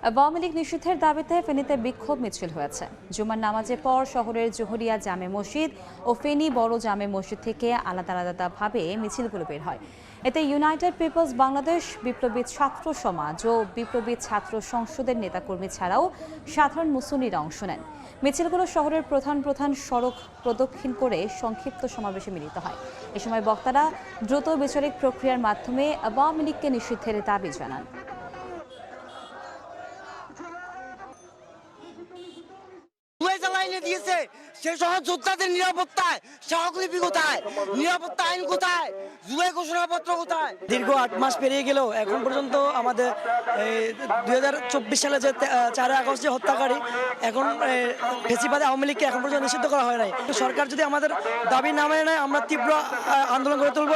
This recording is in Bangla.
আওয়ামী লীগ নিষিদ্ধের দাবিতে ফেনীতে বিক্ষোভ মিছিল হয়েছে। জুমার নামাজের পর শহরের জোহরিয়া জামে মসজিদ ও ফেনী বড় জামে মসজিদ থেকে আলাদা আলাদাভাবে মিছিলগুলো বের হয়। এতে ইউনাইটেড পিপলস বাংলাদেশ, বিপ্লবী ছাত্র সমাজ ও বিপ্লবী ছাত্র সংসদের নেতাকর্মী ছাড়াও সাধারণ মুসল্লিরা অংশ নেন। মিছিলগুলো শহরের প্রধান প্রধান সড়ক প্রদক্ষিণ করে সংক্ষিপ্ত সমাবেশে মিলিত হয়। এ সময় বক্তারা দ্রুত বিচারিক প্রক্রিয়ার মাধ্যমে আওয়ামী লীগকে নিষিদ্ধের দাবি জানান। দিয়েছে সেই সহযোদ্ধাদের নিরাপত্তায় স্মারকলিপি কোথায়, নিরাপত্তা আইন কোথায়, জুলাই ঘোষণাপত্র কোথায়? দীর্ঘ 8 মাস পেরিয়ে গেলেও এখন পর্যন্ত আমাদের 2024 সালে যে 4 আগস্ট যে হত্যাকারী, এখন ফেসিবাদে আওয়ামী লীগকে এখন পর্যন্ত নিষিদ্ধ করা হয় নাই। সরকার যদি আমাদের দাবি না মেনে নেয়, আমরা তীব্র আন্দোলন গড়ে তুলব।